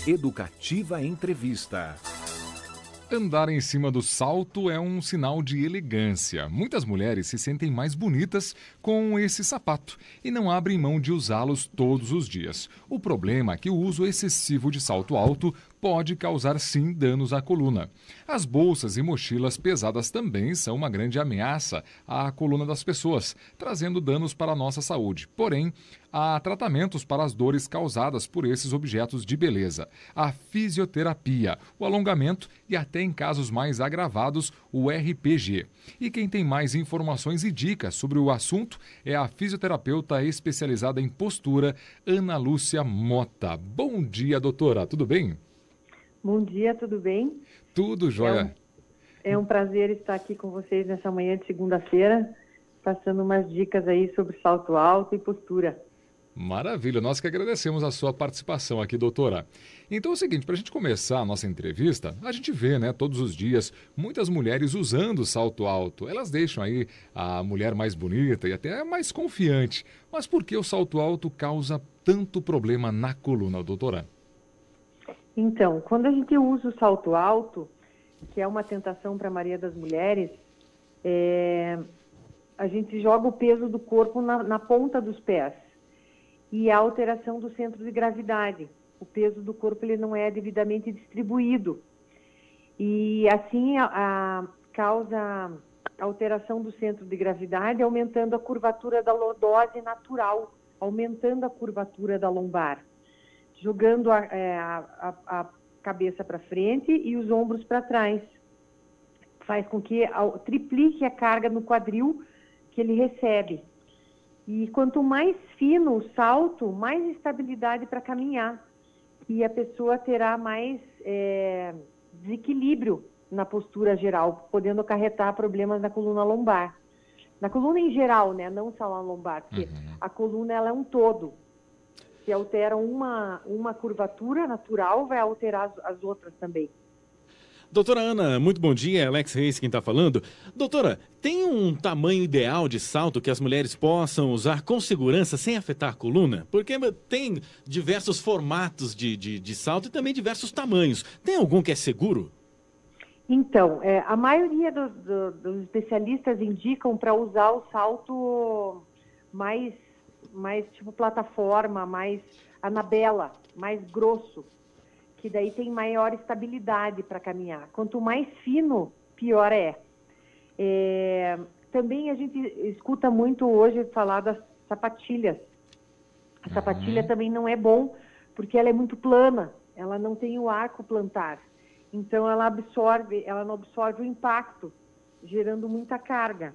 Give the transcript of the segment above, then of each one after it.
Educativa Entrevista. Andar em cima do salto é um sinal de elegância. Muitas mulheres se sentem mais bonitas com esse sapato e não abrem mão de usá-los todos os dias. O problema é que o uso excessivo de salto alto pode causar sim danos à coluna. As bolsas e mochilas pesadas também são uma grande ameaça à coluna das pessoas, trazendo danos para a nossa saúde. Porém, há tratamentos para as dores causadas por esses objetos de beleza. A fisioterapia, o alongamento e até em casos mais agravados, o RPG. E quem tem mais informações e dicas sobre o assunto é a fisioterapeuta especializada em postura, Ana Lúcia Mota. Bom dia, doutora, tudo bem? Bom dia, tudo bem? Tudo jóia. É um prazer estar aqui com vocês nessa manhã de segunda-feira, passando umas dicas aí sobre salto alto e postura. Maravilha, nós que agradecemos a sua participação aqui, doutora. Então é o seguinte, para a gente começar a nossa entrevista, a gente vê, todos os dias, muitas mulheres usando salto alto. Elas deixam aí a mulher mais bonita e até mais confiante. Mas por que o salto alto causa tanto problema na coluna, doutora? Então, quando a gente usa o salto alto, que é uma tentação para a maioria das mulheres, a gente joga o peso do corpo na ponta dos pés. E a alteração do centro de gravidade. O peso do corpo ele não é devidamente distribuído. E assim causa alteração do centro de gravidade, aumentando a curvatura da lordose natural, aumentando a curvatura da lombar, jogando a cabeça para frente e os ombros para trás. Faz com que triplique a carga no quadril que ele recebe. E quanto mais fino o salto, mais estabilidade para caminhar. E a pessoa terá mais desequilíbrio na postura geral, podendo acarretar problemas na coluna lombar. Na coluna em geral, não só na lombar, porque a coluna ela é um todo. Se altera uma curvatura natural, vai alterar as outras também. Doutora Ana, muito bom dia, Alex Reis quem está falando. Doutora, tem um tamanho ideal de salto que as mulheres possam usar com segurança sem afetar a coluna? Porque tem diversos formatos de salto e também diversos tamanhos. Tem algum que é seguro? Então, a maioria dos especialistas indicam para usar o salto mais tipo plataforma, mais anabela, mais grosso, que daí tem maior estabilidade para caminhar. Quanto mais fino, pior é. Também a gente escuta muito hoje falar das sapatilhas. A sapatilha também não é bom, porque ela é muito plana, ela não tem o arco plantar. Então ela não absorve o impacto, gerando muita carga.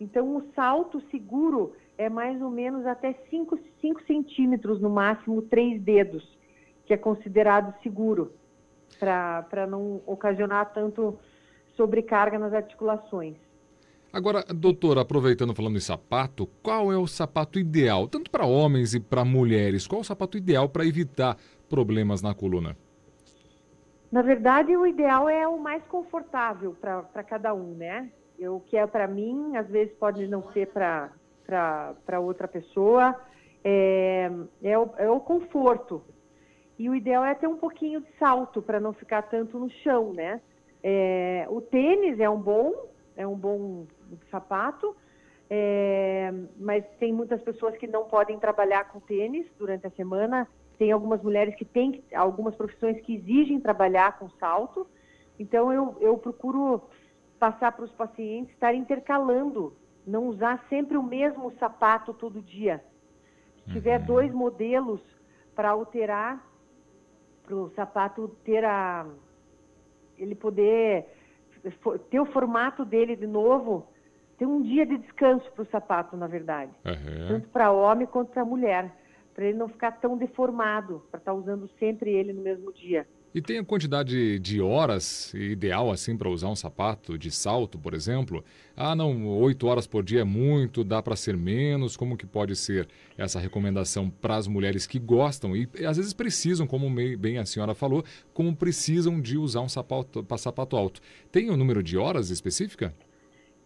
Então o salto seguro é mais ou menos até 5 centímetros, no máximo 3 dedos. Que é considerado seguro, para não ocasionar tanto sobrecarga nas articulações. Agora, doutora, aproveitando falando em sapato, qual é o sapato ideal, tanto para homens e para mulheres? Qual é o sapato ideal para evitar problemas na coluna? Na verdade, o ideal é o mais confortável para cada um, O que é para mim, às vezes pode não ser para outra pessoa, é o conforto. E o ideal é ter um pouquinho de salto para não ficar tanto no chão, O tênis é um bom sapato, mas tem muitas pessoas que não podem trabalhar com tênis durante a semana. Tem algumas mulheres que têm algumas profissões que exigem trabalhar com salto. Então eu procuro passar para os pacientes estar intercalando, não usar sempre o mesmo sapato todo dia. Se tiver 2 modelos para alterar, para o sapato ele poder ter o formato dele de novo, ter um dia de descanso para o sapato, na verdade. Tanto para homem quanto para mulher, para ele não ficar tão deformado, para estar usando sempre ele no mesmo dia. E tem a quantidade de horas ideal assim para usar um sapato de salto, por exemplo? Ah, não, 8 horas por dia é muito, dá para ser menos? Como que pode ser essa recomendação para as mulheres que gostam e às vezes precisam, como bem a senhora falou, como precisam de usar um sapato alto? Tem um número de horas específica?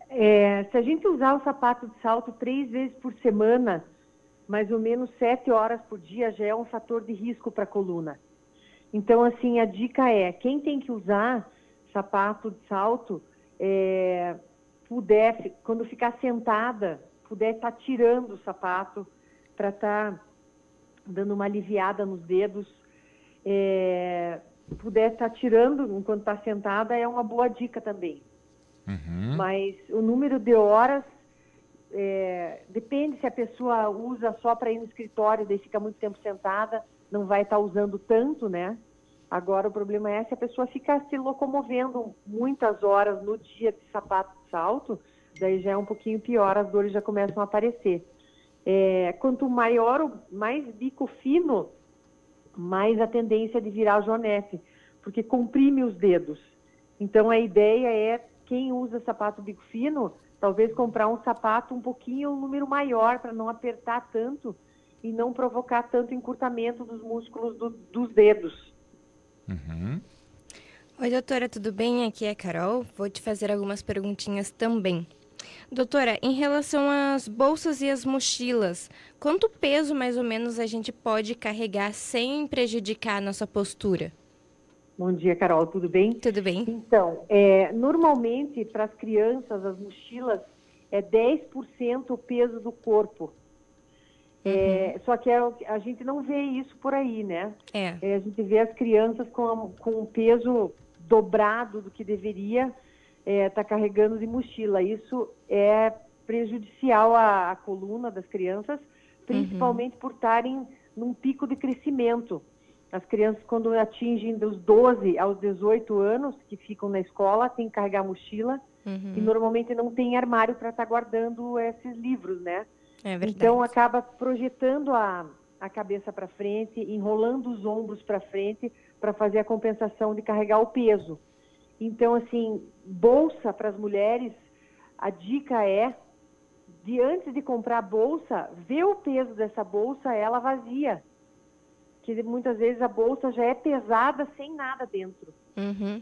Se a gente usar o sapato de salto 3 vezes por semana, mais ou menos 7 horas por dia, já é um fator de risco para a coluna. Então, assim, a dica é, quem tem que usar sapato de salto, puder, quando ficar sentada, puder estar tirando o sapato para estar dando uma aliviada nos dedos, puder estar tirando enquanto está sentada, é uma boa dica também. Uhum. Mas o número de horas, depende se a pessoa usa só para ir no escritório, daí fica muito tempo sentada, não vai estar usando tanto, né? Agora o problema é se a pessoa fica se locomovendo muitas horas no dia de sapato de salto, daí já é um pouquinho pior, as dores já começam a aparecer. Quanto maior, mais bico fino, mais a tendência de virar joanete, porque comprime os dedos. Então a ideia é, quem usa sapato bico fino, talvez comprar um sapato um pouquinho, um número maior, para não apertar tanto e não provocar tanto encurtamento dos músculos dos dedos. Uhum. Oi, doutora, tudo bem? Aqui é a Carol. Vou te fazer algumas perguntinhas também. Doutora, em relação às bolsas e às mochilas, quanto peso mais ou menos a gente pode carregar sem prejudicar a nossa postura? Bom dia, Carol, tudo bem? Tudo bem. Então, normalmente para as crianças, as mochilas é 10% o peso do corpo. Só que a gente não vê isso por aí, né? A gente vê as crianças com um peso dobrado do que deveria estar carregando de mochila. Isso é prejudicial à coluna das crianças, principalmente por estarem num pico de crescimento. As crianças, quando atingem dos 12 aos 18 anos, que ficam na escola, têm que carregar mochila e normalmente não tem armário para estar guardando esses livros, né? É verdade. Então, acaba projetando a cabeça para frente, enrolando os ombros para frente, para fazer a compensação de carregar o peso. Então, assim, bolsa para as mulheres, a dica é, antes de comprar a bolsa, ver o peso dessa bolsa, ela vazia. Que muitas vezes a bolsa já é pesada, sem nada dentro.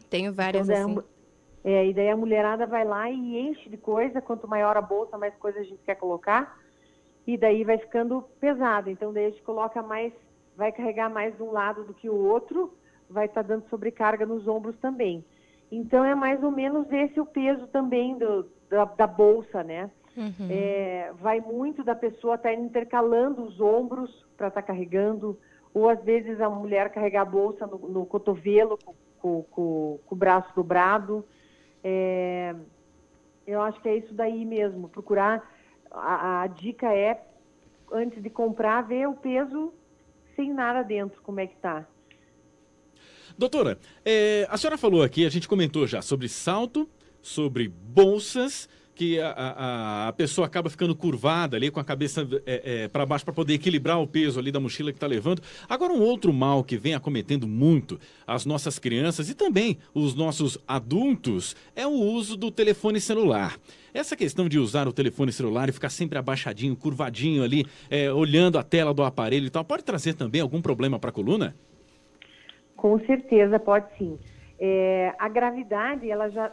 Tenho várias então, assim. E daí a mulherada vai lá e enche de coisa, quanto maior a bolsa, mais coisa a gente quer colocar. E daí vai ficando pesado. Então, daí a gente coloca mais, vai carregar mais de um lado do que o outro, vai estar dando sobrecarga nos ombros também. Então, é mais ou menos esse o peso também da bolsa, né? Vai muito da pessoa estar intercalando os ombros para estar carregando, ou às vezes a mulher carregar a bolsa no cotovelo, com o braço dobrado. Eu acho que é isso daí mesmo, procurar. A dica é, antes de comprar, ver o peso sem nada dentro, como é que tá. Doutora, a senhora falou aqui, a gente comentou já sobre salto, sobre bolsas, que a pessoa acaba ficando curvada ali com a cabeça para baixo para poder equilibrar o peso ali da mochila que está levando. Agora, um outro mal que vem acometendo muito as nossas crianças e também os nossos adultos é o uso do telefone celular. Essa questão de usar o telefone celular e ficar sempre abaixadinho, curvadinho ali, olhando a tela do aparelho e tal, pode trazer também algum problema para a coluna? Com certeza, pode sim. A gravidade,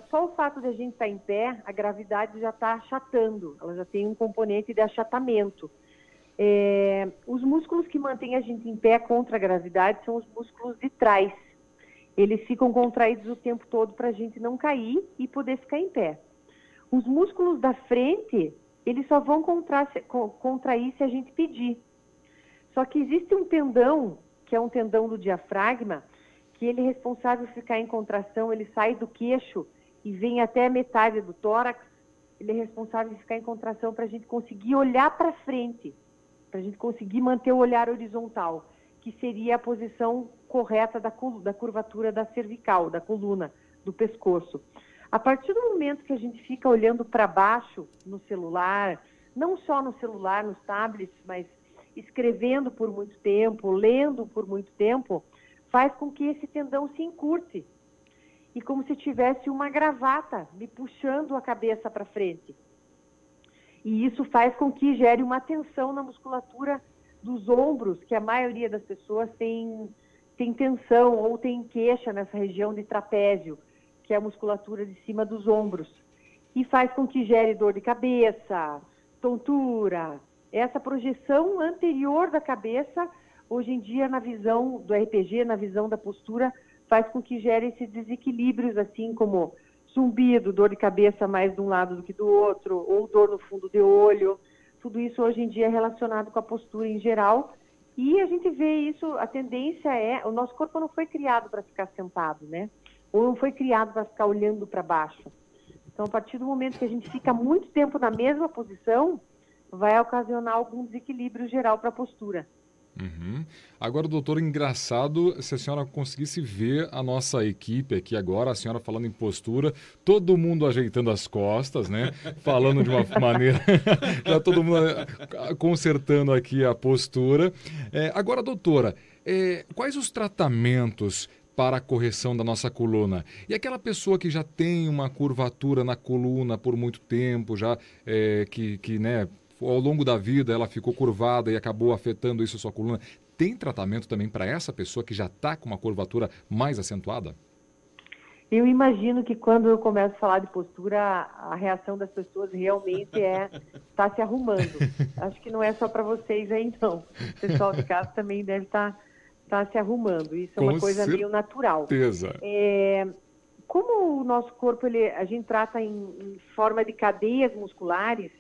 só o fato de a gente estar em pé, a gravidade já está achatando, ela já tem um componente de achatamento. Os músculos que mantêm a gente em pé contra a gravidade são os músculos de trás. Eles ficam contraídos o tempo todo para a gente não cair e poder ficar em pé. Os músculos da frente, eles só vão contrair se a gente pedir. Só que existe um tendão, que é um tendão do diafragma, que ele é responsável por ficar em contração, ele sai do queixo e vem até a metade do tórax, ele é responsável por ficar em contração para a gente conseguir olhar para frente, para a gente conseguir manter o olhar horizontal, que seria a posição correta da curvatura da cervical, da coluna, do pescoço. A partir do momento que a gente fica olhando para baixo no celular, não só no celular, nos tablets, mas escrevendo por muito tempo, lendo por muito tempo, faz com que esse tendão se encurte. E como se tivesse uma gravata me puxando a cabeça para frente. E isso faz com que gere uma tensão na musculatura dos ombros, que a maioria das pessoas tem tensão ou tem queixa nessa região de trapézio, que é a musculatura de cima dos ombros. E faz com que gere dor de cabeça, tontura. Essa projeção anterior da cabeça hoje em dia, na visão do RPG, na visão da postura, faz com que gere esses desequilíbrios, assim como zumbido, dor de cabeça mais de um lado do que do outro, ou dor no fundo de olho. Tudo isso hoje em dia é relacionado com a postura em geral. E a gente vê isso, a tendência o nosso corpo não foi criado para ficar sentado, né? Ou não foi criado para ficar olhando para baixo. Então, a partir do momento que a gente fica muito tempo na mesma posição, vai ocasionar algum desequilíbrio geral para a postura. Uhum. Agora, doutor, engraçado se a senhora conseguisse ver a nossa equipe aqui agora, a senhora falando em postura, todo mundo ajeitando as costas, né? Falando de uma maneira, já todo mundo consertando aqui a postura. Agora, doutora, quais os tratamentos para a correção da nossa coluna? E aquela pessoa que já tem uma curvatura na coluna por muito tempo, já né, ao longo da vida ela ficou curvada e acabou afetando isso a sua coluna. Tem tratamento também para essa pessoa que já está com uma curvatura mais acentuada? Eu imagino que quando eu começo a falar de postura, a reação das pessoas realmente tá se arrumando. Acho que não é só para vocês aí, não. O pessoal de casa também deve estar se arrumando. Isso é uma coisa meio natural. Como o nosso corpo, a gente trata em forma de cadeias musculares,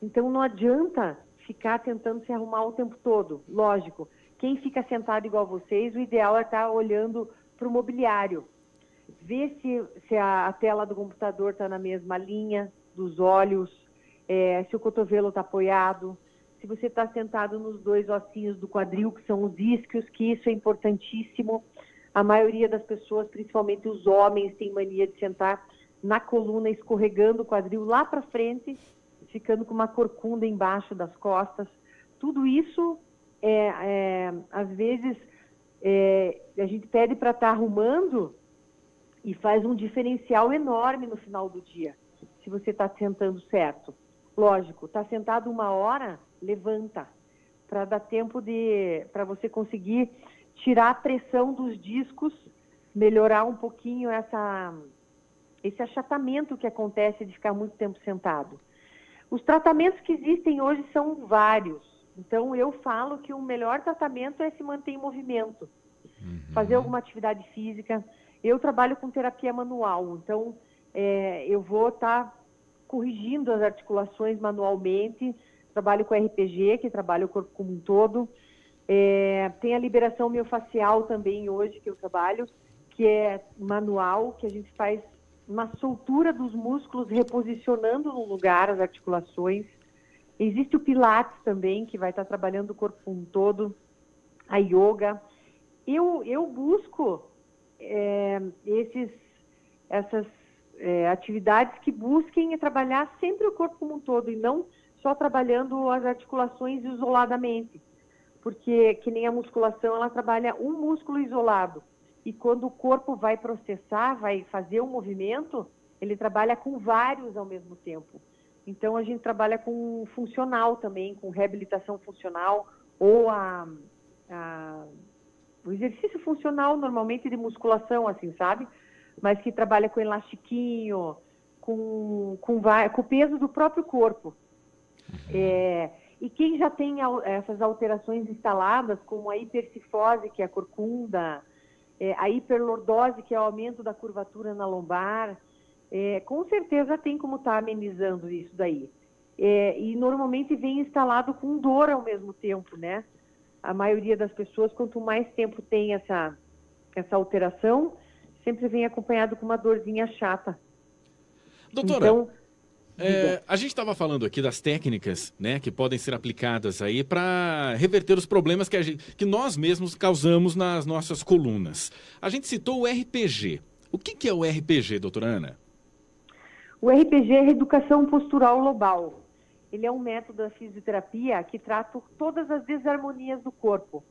então não adianta ficar tentando se arrumar o tempo todo. Lógico, quem fica sentado igual vocês, o ideal é estar olhando para o mobiliário. Ver se a tela do computador está na mesma linha dos olhos, se o cotovelo está apoiado, se você está sentado nos dois ossinhos do quadril, que são os isquios, que isso é importantíssimo. A maioria das pessoas, principalmente os homens, tem mania de sentar na coluna, escorregando o quadril lá para frente, ficando com uma corcunda embaixo das costas. Tudo isso, às vezes, a gente pede para estar arrumando e faz um diferencial enorme no final do dia, se você está sentando certo. Lógico, está sentado 1 hora, levanta, para dar tempo para você conseguir tirar a pressão dos discos, melhorar um pouquinho esse achatamento que acontece de ficar muito tempo sentado. Os tratamentos que existem hoje são vários. Então, eu falo que o melhor tratamento é se manter em movimento. Fazer alguma atividade física. Eu trabalho com terapia manual. Então, eu vou estar corrigindo as articulações manualmente. Trabalho com RPG, que trabalha o corpo como um todo. Tem a liberação miofascial também hoje, que eu trabalho, que é manual, que a gente faz uma soltura dos músculos, reposicionando no lugar as articulações. Existe o Pilates também, que vai estar trabalhando o corpo como um todo, a yoga. Eu busco essas atividades que busquem trabalhar sempre o corpo como um todo, e não só trabalhando as articulações isoladamente. Porque, que nem a musculação, ela trabalha um músculo isolado. E quando o corpo vai processar, vai fazer um movimento, ele trabalha com vários ao mesmo tempo. Então, a gente trabalha com funcional também, com reabilitação funcional, ou o exercício funcional, normalmente de musculação, assim, sabe? Mas que trabalha com elastiquinho, com o peso do próprio corpo. E quem já tem essas alterações instaladas, como a hipercifose, que é a corcunda, a hiperlordose, que é o aumento da curvatura na lombar, com certeza tem como estar amenizando isso daí. E normalmente vem instalado com dor ao mesmo tempo, né? A maioria das pessoas, quanto mais tempo tem essa alteração, sempre vem acompanhado com uma dorzinha chata. Doutora, então, a gente estava falando aqui das técnicas, né, que podem ser aplicadas aí para reverter os problemas que nós mesmos causamos nas nossas colunas. A gente citou o RPG. O que é o RPG, doutora Ana? O RPG é Reeducação Postural Global. Ele é um método da fisioterapia que trata todas as desarmonias do corpo.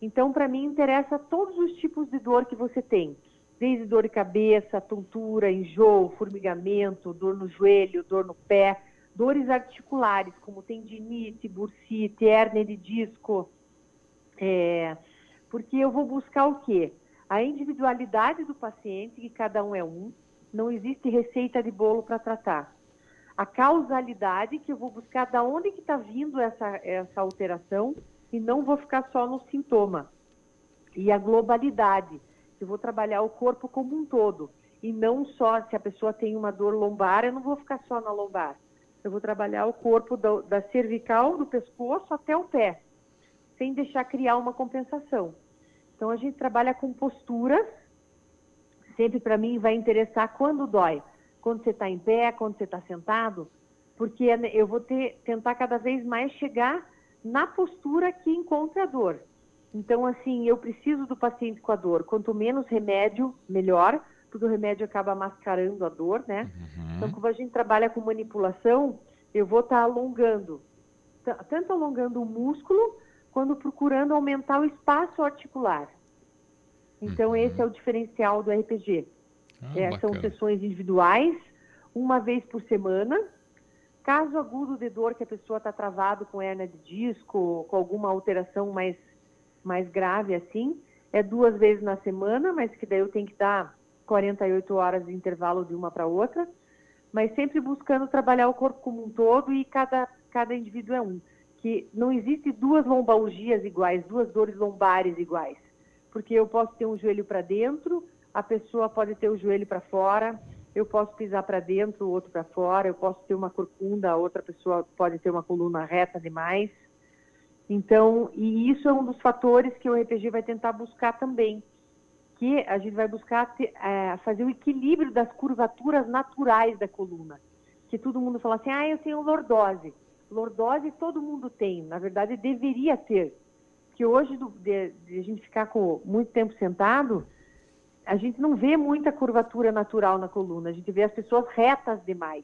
Então, para mim, interessa todos os tipos de dor que você tem. Desde dor de cabeça, tontura, enjoo, formigamento, dor no joelho, dor no pé, dores articulares, como tendinite, bursite, hérnia de disco. Porque eu vou buscar o quê? A individualidade do paciente, que cada um é um. Não existe receita de bolo para tratar. A causalidade, que eu vou buscar de onde que está vindo essa alteração, e não vou ficar só no sintoma. E a globalidade, eu vou trabalhar o corpo como um todo, e não só se a pessoa tem uma dor lombar, eu não vou ficar só na lombar. Eu vou trabalhar o corpo da cervical, do pescoço até o pé, sem deixar criar uma compensação. Então, a gente trabalha com posturas, sempre para mim vai interessar quando dói. Quando você está em pé, quando você está sentado, porque eu vou tentar cada vez mais chegar na postura que encontra a dor. Então, assim, eu preciso do paciente com a dor. Quanto menos remédio, melhor, porque o remédio acaba mascarando a dor, né? Então, como a gente trabalha com manipulação, eu vou estar alongando, tanto alongando o músculo, quanto procurando aumentar o espaço articular. Então, esse é o diferencial do RPG. São sessões individuais, uma vez por semana. Caso agudo de dor que a pessoa está travado com hérnia de disco, com alguma alteração mais grave assim, é 2 vezes na semana, mas que daí eu tenho que dar 48 horas de intervalo de uma para outra, mas sempre buscando trabalhar o corpo como um todo e cada indivíduo é um. Que não existe 2 lombalgias iguais, 2 dores lombares iguais, porque eu posso ter um joelho para dentro, a pessoa pode ter o joelho para fora, eu posso pisar para dentro, o outro para fora, eu posso ter uma corcunda, a outra pessoa pode ter uma coluna reta demais. Então, e isso é um dos fatores que o RPG vai tentar buscar também, que a gente vai buscar fazer o equilíbrio das curvaturas naturais da coluna. Que todo mundo fala assim, eu tenho lordose. Lordose todo mundo tem, na verdade deveria ter. Porque hoje, de a gente ficar com muito tempo sentado, a gente não vê muita curvatura natural na coluna, a gente vê as pessoas retas demais.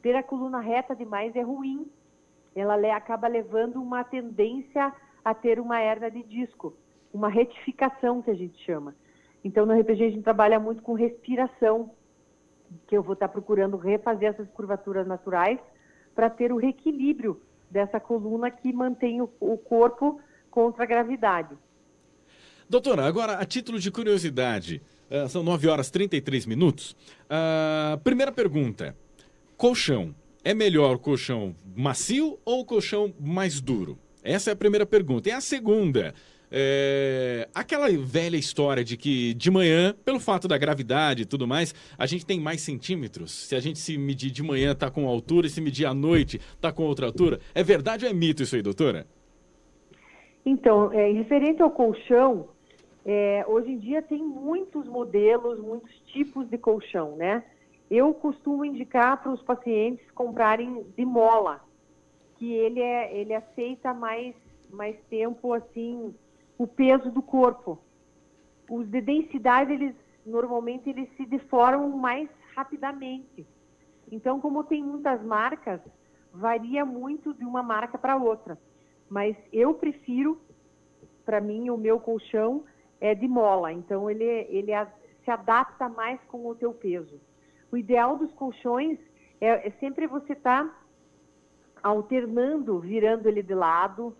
Ter a coluna reta demais é ruim, ela acaba levando uma tendência a ter uma hérnia de disco, uma retificação que a gente chama. Então, no RPG a gente trabalha muito com respiração, que eu vou estar procurando refazer essas curvaturas naturais para ter o reequilíbrio dessa coluna que mantém o corpo contra a gravidade. Doutora, agora, a título de curiosidade, são 9 horas e 33 minutos. Primeira pergunta, colchão, é melhor o colchão macio ou o colchão mais duro? Essa é a primeira pergunta. E a segunda, aquela velha história de que de manhã, pelo fato da gravidade e tudo mais, a gente tem mais centímetros. Se a gente se medir de manhã está com altura e se medir à noite está com outra altura. É verdade ou é mito isso aí, doutora? Então, em referente ao colchão, hoje em dia tem muitos modelos, muitos tipos de colchão, né? Eu costumo indicar para os pacientes comprarem de mola, que ele aceita mais tempo, assim, o peso do corpo. Os de densidade, normalmente eles se deformam mais rapidamente. Então, como tem muitas marcas, varia muito de uma marca para outra. Mas eu prefiro, para mim, o meu colchão é de mola. Então, ele se adapta mais com o teu peso. O ideal dos colchões é sempre você estar alternando, virando ele de lado,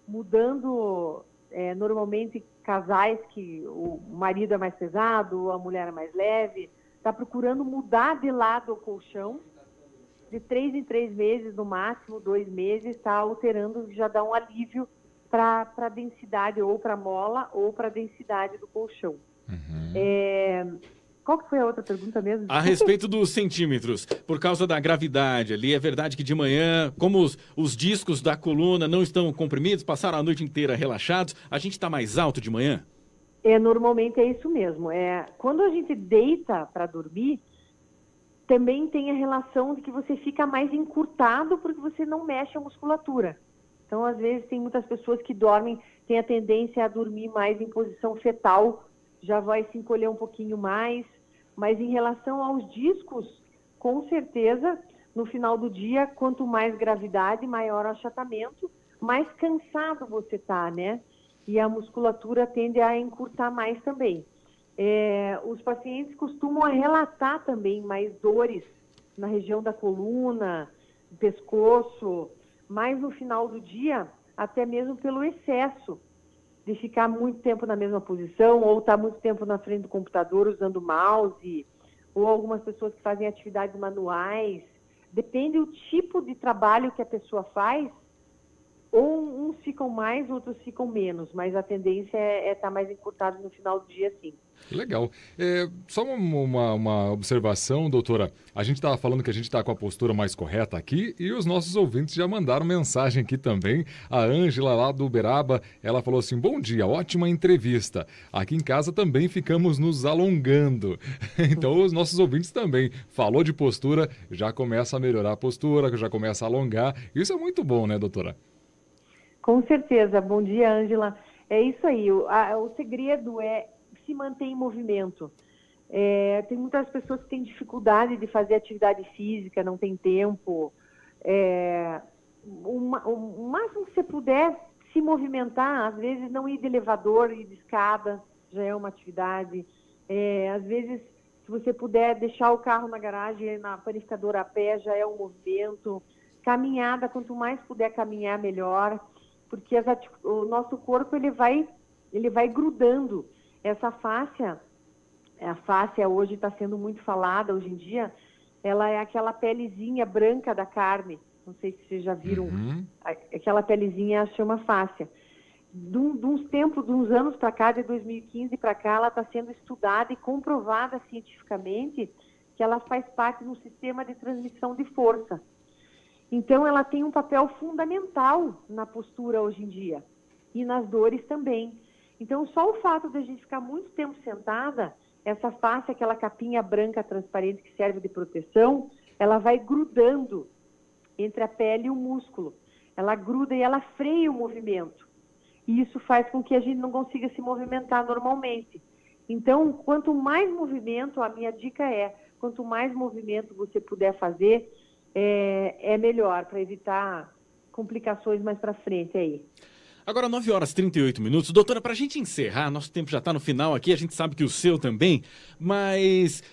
mudando, normalmente casais que o marido é mais pesado, a mulher é mais leve, está procurando mudar de lado o colchão, de 3 em 3 meses, no máximo 2 meses, está alterando, já dá um alívio para a densidade, ou para a mola, ou para a densidade do colchão. Qual que foi a outra pergunta mesmo? A respeito dos centímetros, por causa da gravidade ali, é verdade que de manhã, como os discos da coluna não estão comprimidos, passaram a noite inteira relaxados, a gente está mais alto de manhã? Normalmente é isso mesmo. Quando a gente deita para dormir, também tem a relação de que você fica mais encurtado porque você não mexe a musculatura. Então, às vezes, tem muitas pessoas que dormem, têm a tendência a dormir mais em posição fetal, já vai se encolher um pouquinho mais, mas em relação aos discos, com certeza, no final do dia, quanto mais gravidade, maior o achatamento, mais cansado você está, né? E a musculatura tende a encurtar mais também. Os pacientes costumam relatar também mais dores na região da coluna, do pescoço, mais no final do dia, até mesmo pelo excesso de ficar muito tempo na mesma posição, ou estar muito tempo na frente do computador usando mouse, ou algumas pessoas que fazem atividades manuais. Depende do tipo de trabalho que a pessoa faz, Ou uns ficam mais, outros ficam menos, mas a tendência é estar mais encurtado no final do dia, sim. Legal. Só uma observação, doutora. A gente estava falando que a gente está com a postura mais correta aqui e os nossos ouvintes já mandaram mensagem aqui também. A Ângela, lá do Uberaba, ela falou assim: bom dia, ótima entrevista. Aqui em casa também ficamos nos alongando. Então, os nossos ouvintes também. Falou de postura, já começa a melhorar a postura, já começa a alongar. Isso é muito bom, né, doutora? Com certeza. Bom dia, Ângela. É isso aí. O segredo é se manter em movimento. Tem muitas pessoas que têm dificuldade de fazer atividade física, não tem tempo. O máximo que você puder se movimentar, às vezes não ir de elevador, ir de escada, já é uma atividade. Às vezes, se você puder deixar o carro na garagem, na panificadora a pé, já é um movimento. Caminhada, quanto mais puder caminhar, melhor, porque o nosso corpo ele vai grudando. Essa fáscia, a fáscia hoje está sendo muito falada hoje em dia, ela é aquela pelezinha branca da carne. Não sei se vocês já viram. Aquela pelezinha chama fáscia. De uns anos para cá, de 2015 para cá, ela está sendo estudada e comprovada cientificamente que ela faz parte de um sistema de transmissão de força. Então, ela tem um papel fundamental na postura hoje em dia e nas dores também. Então, só o fato de a gente ficar muito tempo sentada, essa face, aquela capinha branca transparente que serve de proteção, ela vai grudando entre a pele e o músculo. Ela gruda e ela freia o movimento. E isso faz com que a gente não consiga se movimentar normalmente. Então, quanto mais movimento, a minha dica quanto mais movimento você puder fazer, é melhor para evitar complicações mais para frente aí. Agora, 9 horas e 38 minutos. Doutora, para a gente encerrar, nosso tempo já está no final aqui, a gente sabe que o seu também, mas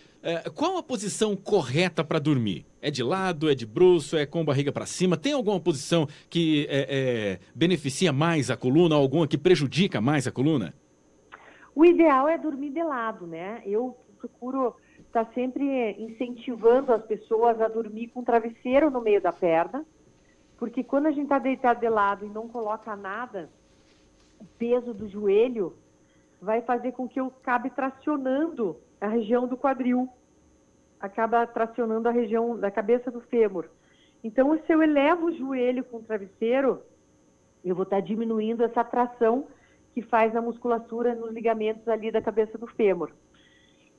qual a posição correta para dormir? É de lado, é de bruço, é com barriga para cima? Tem alguma posição que beneficia mais a coluna, ou alguma que prejudica mais a coluna? O ideal é dormir de lado, né? Eu procuro estar sempre incentivando as pessoas a dormir com travesseiro no meio da perna, porque quando a gente está deitado de lado e não coloca nada, o peso do joelho vai fazer com que eu acabe tracionando a região do quadril, acaba tracionando a região da cabeça do fêmur. Então, se eu elevo o joelho com o travesseiro, eu vou estar diminuindo essa tração que faz na musculatura, nos ligamentos ali da cabeça do fêmur.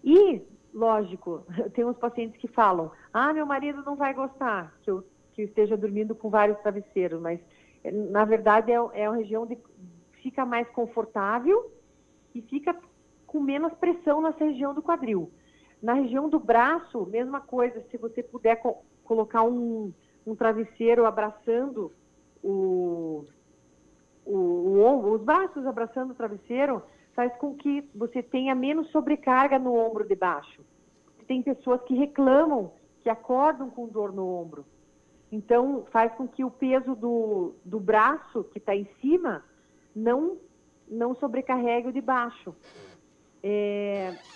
E, lógico, tem uns pacientes que falam: meu marido não vai gostar que eu esteja dormindo com vários travesseiros, mas na verdade é uma região que fica mais confortável e fica com menos pressão nessa região do quadril. Na região do braço, mesma coisa, se você puder colocar um travesseiro abraçando os braços abraçando o travesseiro, faz com que você tenha menos sobrecarga no ombro de baixo. Tem pessoas que reclamam, que acordam com dor no ombro. Então, faz com que o peso do braço, que está em cima, não sobrecarregue o de baixo.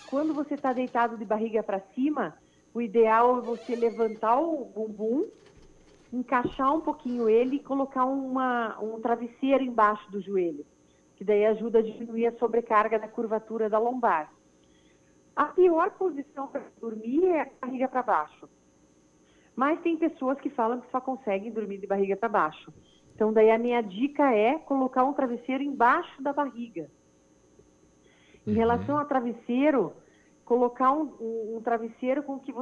Quando você está deitado de barriga para cima, o ideal é você levantar o bumbum, encaixar um pouquinho ele e colocar um travesseiro embaixo do joelho, que daí ajuda a diminuir a sobrecarga da curvatura da lombar. A pior posição para dormir é a barriga para baixo. Mas tem pessoas que falam que só conseguem dormir de barriga para baixo. Então, daí a minha dica é colocar um travesseiro embaixo da barriga. Em relação ao travesseiro, colocar um travesseiro com que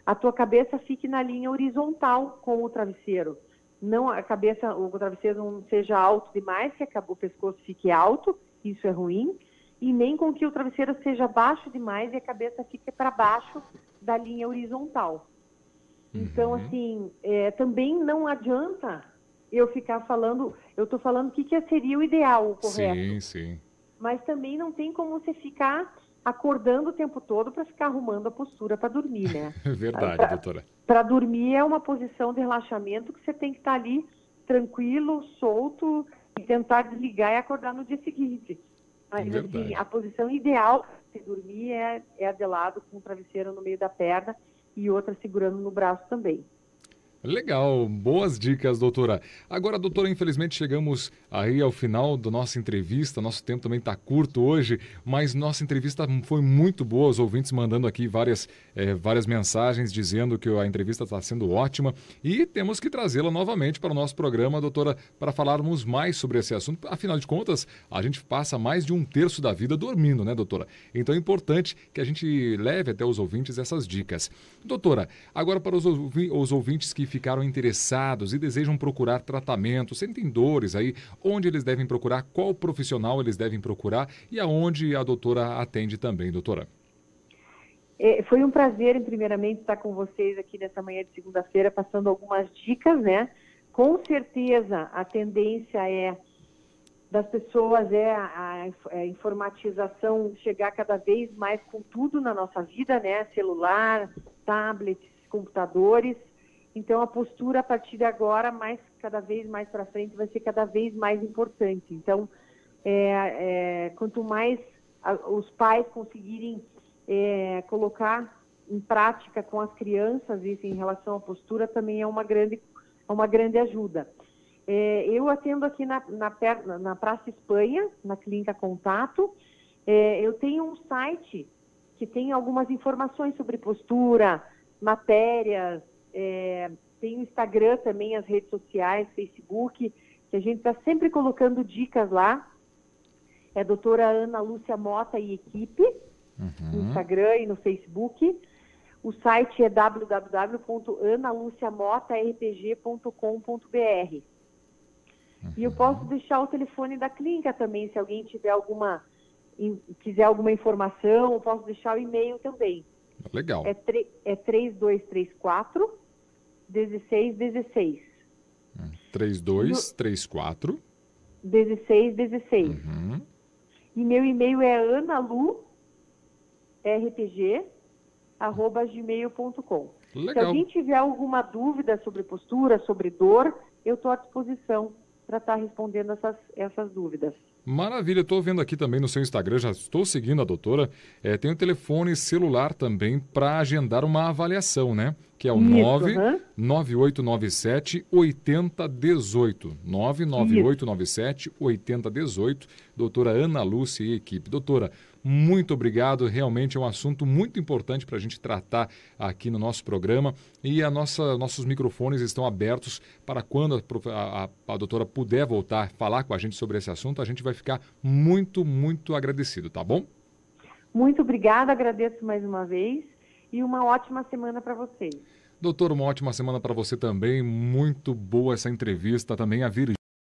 a tua cabeça fique na linha horizontal com o travesseiro. Não o travesseiro não seja alto demais, que o pescoço fique alto, isso é ruim. E nem com que o travesseiro seja baixo demais e a cabeça fique para baixo da linha horizontal. Então, assim, também não adianta eu ficar falando, eu estou falando o que seria o ideal, o correto. Sim, sim. Mas também não tem como você ficar acordando o tempo todo para ficar arrumando a postura para dormir, né? Verdade, doutora. Para dormir é uma posição de relaxamento que você tem que estar ali tranquilo, solto, e tentar desligar e acordar no dia seguinte. Mas, assim, a posição ideal de dormir é a de lado, com o travesseiro no meio da perna e outra segurando no braço também. Legal, boas dicas, doutora. Agora, doutora, infelizmente chegamos aí ao final da nossa entrevista. Nosso tempo também está curto hoje, mas nossa entrevista foi muito boa. Os ouvintes mandando aqui várias mensagens dizendo que a entrevista está sendo ótima e temos que trazê-la novamente para o nosso programa, doutora, para falarmos mais sobre esse assunto. Afinal de contas, a gente passa mais de 1/3 da vida dormindo, né, doutora? Então é importante que a gente leve até os ouvintes essas dicas. Doutora, agora para os ouvintes que ficaram interessados e desejam procurar tratamento, sentem dores aí, onde eles devem procurar, qual profissional eles devem procurar e aonde a doutora atende também, doutora? Foi um prazer, primeiramente, estar com vocês aqui nessa manhã de segunda-feira, passando algumas dicas, né? Com certeza, a tendência das pessoas a informatização chegar cada vez mais com tudo na nossa vida, né? Celular, tablets, computadores. Então, a postura, a partir de agora, cada vez mais para frente, vai ser cada vez mais importante. Então, quanto mais os pais conseguirem colocar em prática com as crianças isso em relação à postura, também é uma grande ajuda. Eu atendo aqui na Praça Espanha, na Clínica Contato. Eu tenho um site que tem algumas informações sobre postura, matérias, tem o Instagram também, as redes sociais, Facebook, que a gente está sempre colocando dicas lá. É a doutora Ana Lúcia Mota e equipe, no Instagram e no Facebook. O site é www.analuciamotarpg.com.br. E eu posso deixar o telefone da clínica também, se alguém quiser alguma informação, eu posso deixar o e-mail também. Legal. É 3234 1616. 3234 1616. E meu e-mail é analurpg@gmail.com. Se alguém tiver alguma dúvida sobre postura, sobre dor, eu estou à disposição para estar respondendo essas dúvidas. Maravilha, estou vendo aqui também no seu Instagram, já estou seguindo a doutora. Tem o telefone celular também para agendar uma avaliação, né? Que é o 99897 8018. 99897 8018. Doutora Ana Lúcia e equipe. Doutora, muito obrigado. Realmente é um assunto muito importante para a gente tratar aqui no nosso programa. E nossos microfones estão abertos para quando a doutora puder voltar a falar com a gente sobre esse assunto, a gente vai ficar muito, muito agradecido, tá bom? Muito obrigada, agradeço mais uma vez e uma ótima semana para vocês. Doutor, uma ótima semana para você também. Muito boa essa entrevista também. A Virgínia.